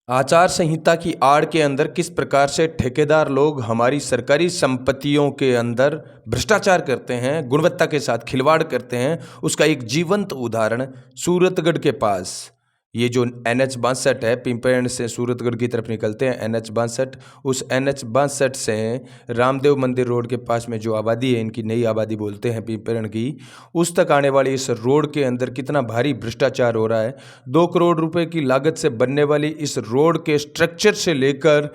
आचार संहिता की आड़ के अंदर किस प्रकार से ठेकेदार लोग हमारी सरकारी संपत्तियों के अंदर भ्रष्टाचार करते हैं, गुणवत्ता के साथ खिलवाड़ करते हैं, उसका एक जीवंत उदाहरण सूरतगढ़ के पास ये जो NH 62 है, पिंपैन से सूरतगढ़ की तरफ निकलते हैं NH 62, उस NH 62 से रामदेव मंदिर रोड के पास में जो आबादी है, इनकी नई आबादी बोलते हैं पिंपैन की, उस तक आने वाली इस रोड के अंदर कितना भारी भ्रष्टाचार हो रहा है। 2 करोड़ रुपए की लागत से बनने वाली इस रोड के स्ट्रक्चर से लेकर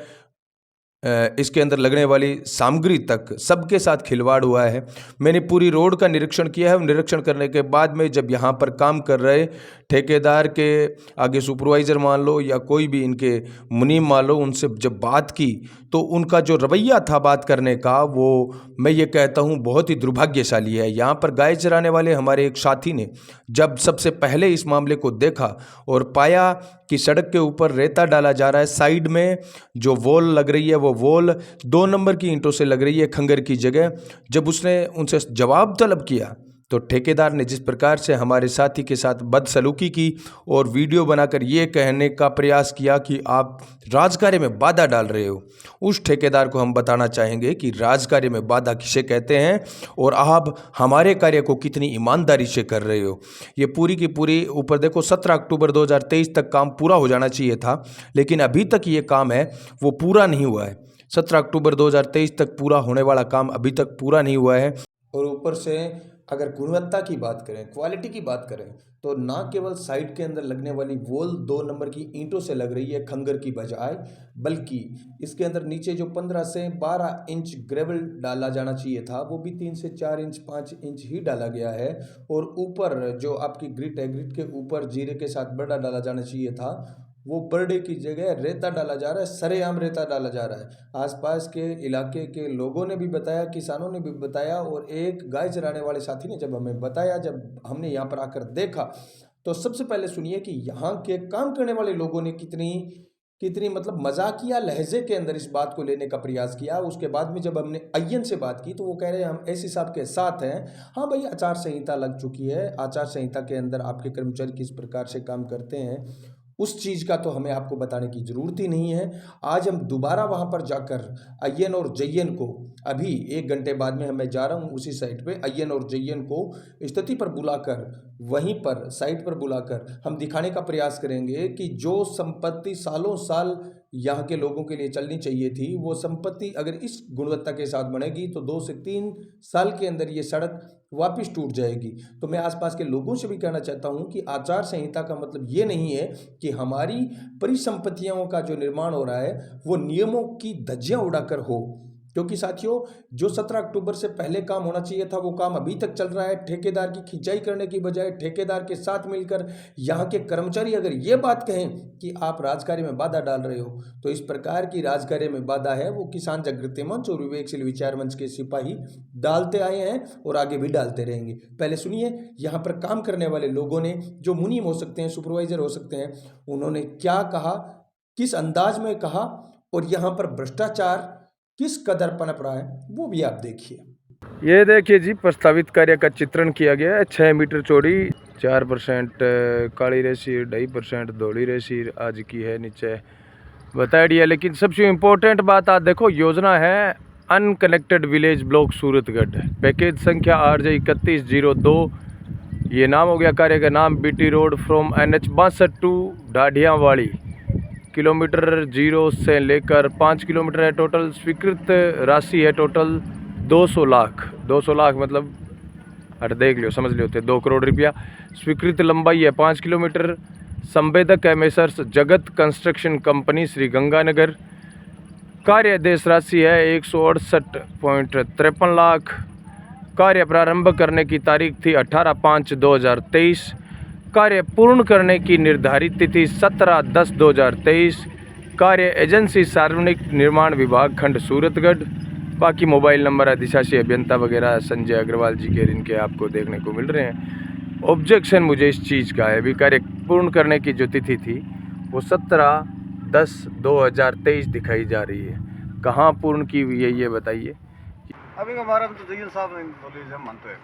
इसके अंदर लगने वाली सामग्री तक सबके साथ खिलवाड़ हुआ है। मैंने पूरी रोड का निरीक्षण किया है। निरीक्षण करने के बाद में जब यहाँ पर काम कर रहे ठेकेदार के आगे सुपरवाइज़र मान लो या कोई भी इनके मुनीम मान लो, उनसे जब बात की तो उनका जो रवैया था बात करने का, वो मैं ये कहता हूँ बहुत ही दुर्भाग्यशाली है। यहाँ पर गाय चराने वाले हमारे एक साथी ने जब सबसे पहले इस मामले को देखा और पाया कि सड़क के ऊपर रेता डाला जा रहा है, साइड में जो वॉल लग रही है वो वॉल 2 नंबर की ईंटों से लग रही है खंगर की जगह। जब उसने उनसे जवाब तलब किया तो ठेकेदार ने जिस प्रकार से हमारे साथी के साथ बदसलूकी की और वीडियो बनाकर ये कहने का प्रयास किया कि आप राजकार्य में बाधा डाल रहे हो, उस ठेकेदार को हम बताना चाहेंगे कि राजकार्य में बाधा किसे कहते हैं और आप हमारे कार्य को कितनी ईमानदारी से कर रहे हो। ये पूरी की पूरी ऊपर देखो 17 अक्टूबर 2023 तक काम पूरा हो जाना चाहिए था, लेकिन अभी तक ये काम है वो पूरा नहीं हुआ है। 17 अक्टूबर 2023 तक पूरा होने वाला काम अभी तक पूरा नहीं हुआ है। और ऊपर से अगर गुणवत्ता की बात करें, क्वालिटी की बात करें, तो ना केवल साइड के अंदर लगने वाली वॉल 2 नंबर की ईंटों से लग रही है खंगर की बजाय, बल्कि इसके अंदर नीचे जो 15 से 12 इंच ग्रेवल डाला जाना चाहिए था वो भी 3 से 4 इंच 5 इंच ही डाला गया है। और ऊपर जो आपकी ग्रिट है, ग्रिट के ऊपर जीरे के साथ बड़ा डाला जाना चाहिए था, वो बर्डे की जगह रेता डाला जा रहा है, सरेआम रेता डाला जा रहा है। आसपास के इलाके के लोगों ने भी बताया, किसानों ने भी बताया, और एक गाय चराने वाले साथी ने जब हमें बताया, जब हमने यहाँ पर आकर देखा, तो सबसे पहले सुनिए कि यहाँ के काम करने वाले लोगों ने कितनी कितनी मतलब मजाकिया लहजे के अंदर इस बात को लेने का प्रयास किया। उसके बाद में जब हमने अय्यन से बात की तो वो कह रहे हैं हम एसी साहब के साथ हैं। हाँ भाई, आचार संहिता लग चुकी है, आचार संहिता के अंदर आपके कर्मचारी किस प्रकार से काम करते हैं उस चीज़ का तो हमें आपको बताने की ज़रूरत ही नहीं है। आज हम दोबारा वहाँ पर जाकर अय्यन और जय्यन को, अभी 1 घंटे बाद में मैं जा रहा हूँ उसी साइट पे, अय्यन और जय्यन को स्थिति पर बुलाकर, वहीं पर साइट पर बुलाकर हम दिखाने का प्रयास करेंगे कि जो संपत्ति सालों साल यहाँ के लोगों के लिए चलनी चाहिए थी, वो संपत्ति अगर इस गुणवत्ता के साथ बनेगी तो 2 से 3 साल के अंदर ये सड़क वापस टूट जाएगी। तो मैं आसपास के लोगों से भी कहना चाहता हूँ कि आचार संहिता का मतलब ये नहीं है कि हमारी परिसंपत्तियों का जो निर्माण हो रहा है वो नियमों की धज्जियां उड़ाकर हो, क्योंकि साथियों जो 17 अक्टूबर से पहले काम होना चाहिए था वो काम अभी तक चल रहा है। ठेकेदार की खिंचाई करने की बजाय ठेकेदार के साथ मिलकर यहाँ के कर्मचारी अगर ये बात कहें कि आप राजकार्य में बाधा डाल रहे हो, तो इस प्रकार की राजकार्य में बाधा है वो किसान जागृति मंच और विवेकशील विचार मंच के सिपाही डालते आए हैं और आगे भी डालते रहेंगे। पहले सुनिए यहाँ पर काम करने वाले लोगों ने, जो मुनीम हो सकते हैं, सुपरवाइजर हो सकते हैं, उन्होंने क्या कहा, किस अंदाज में कहा, और यहाँ पर भ्रष्टाचार किस कदर पनप रहा है वो भी आप देखिए। ये देखिए जी, प्रस्तावित कार्य का चित्रण किया गया है। 6 मीटर चौड़ी, 4% काली रेसीर, 2.5% धोली रेसीर आज की है नीचे बता दिया। लेकिन सबसे इम्पोर्टेंट बात आप देखो, योजना है unconnected village block Suratgarh, package संख्या RJ 3102। ये नाम हो गया कार्य का नाम, BT road from NH 62 to Dhadhiyawadi, kilometre 0 से लेकर 5 किलोमीटर है टोटल। स्वीकृत राशि है टोटल 200 लाख। 200 लाख मतलब अरे देख लियो, समझ लियो, 2 करोड़ रुपया। स्वीकृत लंबाई है 5 किलोमीटर। संवेदक है मेसर्स जगत कंस्ट्रक्शन कंपनी श्री गंगानगर। कार्य आदेश राशि है 168.53 लाख। कार्य प्रारंभ करने की तारीख थी 18/5/2023। कार्य पूर्ण करने की निर्धारित तिथि 17/10/2023। कार्य एजेंसी सार्वजनिक निर्माण विभाग खंड सूरतगढ़। बाकी मोबाइल नंबर अधिशासी अभियंता वगैरह संजय अग्रवाल जी के इनके आपको देखने को मिल रहे हैं। ऑब्जेक्शन मुझे इस चीज़ का है, अभी कार्य पूर्ण करने की जो तिथि थी वो 17/10/2023 दिखाई जा रही है। कहाँ पूर्ण की हुई है ये बताइए। अभी हमारा तो जय्यन साहब ने बोली हम मानते हैं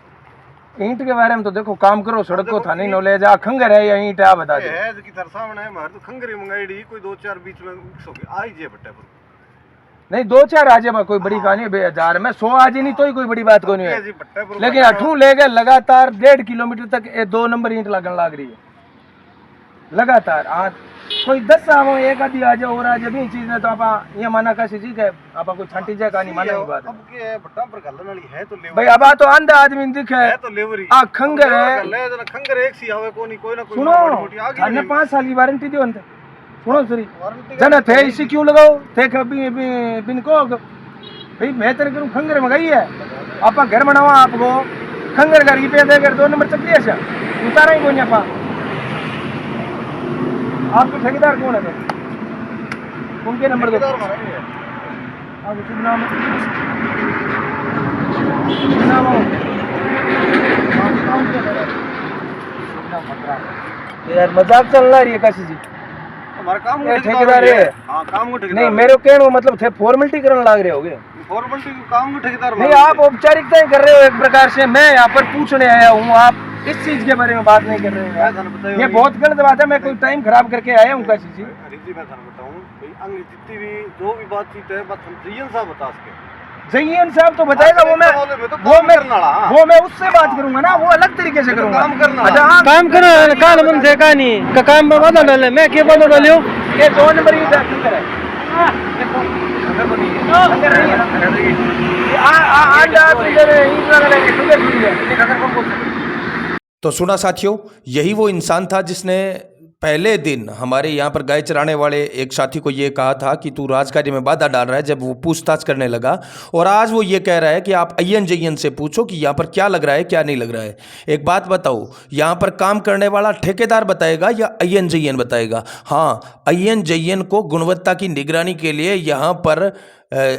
ईंट के बारे में तो देखो काम करो, सड़क को थानी नॉलेज आ खंगर है या ईंट आ बता दो। है कि थारे सामने है, मार तो खंगरी मंगाईडी कोई 2-4 बीच में मिक्स हो के आ ही जे बट्टे पर नहीं 2-4 आ जाए कोई बड़ी कहानी है, 2000 में 100 आ जाए नहीं तो ही कोई बड़ी बात को नहीं है, जी बट्टे पर लेकिन अठू ले गए लगातार 1.5 किलोमीटर तक ये 2 नंबर ईंट लगन लग रही है लगातार। हाँ कोई 10 आवो एक आधी आ जाओ और आ जाए भी चीज ने तो आप ये माना कैसी चीज है आप कोई छांटी जाए कहानी माना की बात है। अब के है बट्टा पर गल्लन वाली है तो लेवर भाई अब तो आंधा आदमी दिखे है तो लेवरी आ खंगर है ले जना खंगर एक सी आवे कोई ना कोई सुनो मोटी आगे थाने 5 साल की वारंटी दियो अंदर सुनो सरी वारंटी जना थे इसी क्यों लगाओ थे कभी बिन को भाई मैं तेरे करूं खंगर मंगाई है आप घर बनावा आपको खंगर घर की पे देकर 2 नंबर चक्री है उतारा ही कोई आपा आपके ठेकेदार कौन है उनके नंबर दो आप शुभ नाम नाम यार मजाक चल रहा है कैसी जी हमारा काम ये ठेकेदार है। हां काम को ठेकेदार नहीं मेरे कहने मतलब थे फॉर्मेलिटी करने लग रहे होगे फॉर्मेलिटी काम को ठेकेदार नहीं आप औपचारिकताएं कर रहे हो एक प्रकार से। मैं यहाँ पर पूछने आया हूँ आप इस चीज के बारे में बात नहीं कर रहे हो यार। ये बहुत गलत बात है। मैं कोई टाइम खराब करके आया हूँ कैसी चीज हरी जी मैं थाने बताऊं भाई अंग जितनी भी जो भी बातचीत है बात हम जयन साहब बता सके जयन साहब तो बताएगा वो मैं उससे बात करूंगा ना वो अलग तरीके से करूंगा काम करना अच्छा हाँ काम करो काल मन से कहानी का काम में वादा डाले मैं के वादा डालियो ये 2 नंबर ही खंगर है खंगर नहीं है तो सुना साथियों, यही वो इंसान था जिसने पहले दिन हमारे यहाँ पर गाय चराने वाले एक साथी को ये कहा था कि तू राजकार्य में बाधा डाल रहा है, जब वो पूछताछ करने लगा। और आज वो ये कह रहा है कि आप अय्यन जय्यन से पूछो कि यहाँ पर क्या लग रहा है क्या नहीं लग रहा है। एक बात बताओ, यहाँ पर काम करने वाला ठेकेदार बताएगा या अय्यन जय्यन बताएगा? हाँ, अय्यन जय्यन को गुणवत्ता की निगरानी के लिए यहाँ पर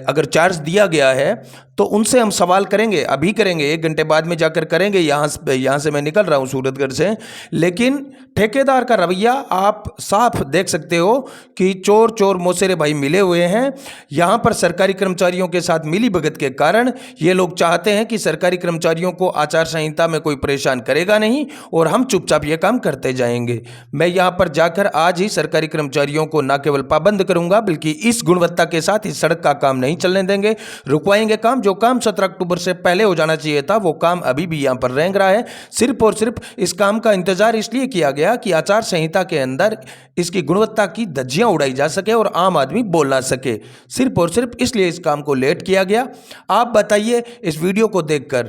अगर चार्ज दिया गया है तो उनसे हम सवाल करेंगे, अभी करेंगे, 1 घंटे बाद में जाकर करेंगे। यहाँ से मैं निकल रहा हूँ सूरतगढ़ से। लेकिन ठेकेदार का रवैया आप साफ देख सकते हो कि चोर चोर मौसेरे भाई मिले हुए हैं। यहाँ पर सरकारी कर्मचारियों के साथ मिली भगत के कारण ये लोग चाहते हैं कि सरकारी कर्मचारियों को आचार संहिता में कोई परेशान करेगा नहीं और हम चुपचाप ये काम करते जाएंगे। मैं यहाँ पर जाकर आज ही सरकारी कर्मचारियों को न केवल पाबंद करूँगा बल्कि इस गुणवत्ता के साथ इस सड़क का काम नहीं चलने देंगे, रुकवाएंगे काम। जो काम 17 अक्टूबर से पहले हो जाना चाहिए था वो काम अभी भी यहाँ पर रेंग रहा है। सिर्फ और सिर्फ इस काम का इंतजार इसलिए किया गया कि आचार संहिता के अंदर इसकी गुणवत्ता की धज्जियां उड़ाई जा सके और आम आदमी बोल ना सके। सिर्फ और सिर्फ इसलिए इस काम को लेट किया गया। आप बताइए इस वीडियो को देखकर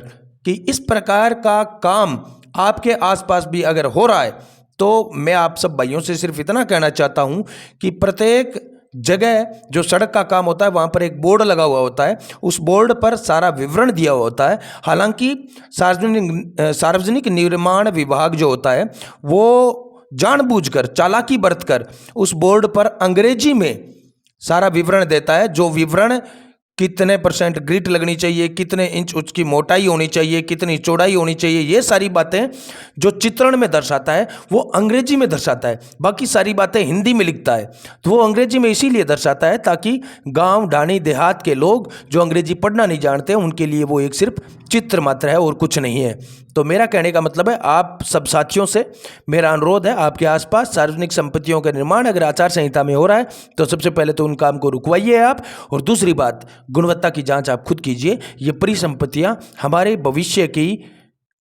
कि इस प्रकार का काम आपके आसपास भी अगर हो रहा है तो मैं आप सब भाइयों से सिर्फ इतना कहना चाहता हूं कि प्रत्येक जगह जो सड़क का काम होता है वहाँ पर एक बोर्ड लगा हुआ होता है, उस बोर्ड पर सारा विवरण दिया हुआ होता है। हालांकि सार्वजनिक निर्माण विभाग जो होता है वो जानबूझकर चालाकी बरतकर उस बोर्ड पर अंग्रेजी में सारा विवरण देता है। जो विवरण कितने % ग्रिट लगनी चाहिए, कितने इंच उसकी मोटाई होनी चाहिए, कितनी चौड़ाई होनी चाहिए, ये सारी बातें जो चित्रण में दर्शाता है वो अंग्रेजी में दर्शाता है। बाकी सारी बातें हिंदी में लिखता है। तो वो अंग्रेजी में इसीलिए दर्शाता है ताकि गांव ढाणी देहात के लोग जो अंग्रेजी पढ़ना नहीं जानते उनके लिए वो एक सिर्फ चित्र मात्र है और कुछ नहीं है। तो मेरा कहने का मतलब है आप सब साथियों से मेरा अनुरोध है, आपके आसपास सार्वजनिक संपत्तियों का निर्माण अगर आचार संहिता में हो रहा है तो सबसे पहले तो उन काम को रुकवाइए आप। और दूसरी बात, गुणवत्ता की जांच आप खुद कीजिए। ये परिसंपत्तियां हमारे भविष्य की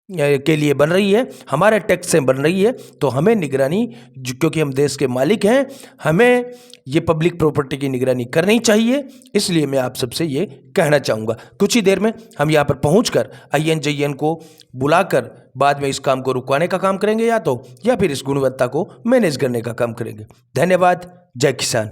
के लिए बन रही है, हमारे टैक्स से बन रही है, तो हमें निगरानी, क्योंकि हम देश के मालिक हैं, हमें ये पब्लिक प्रॉपर्टी की निगरानी करनी चाहिए। इसलिए मैं आप सबसे ये कहना चाहूँगा। कुछ ही देर में हम यहाँ पर पहुँचकर अय्यन जय्यन को बुलाकर बाद में इस काम को रुकवाने का काम करेंगे या फिर इस गुणवत्ता को मैनेज करने का काम करेंगे। धन्यवाद। जय किसान।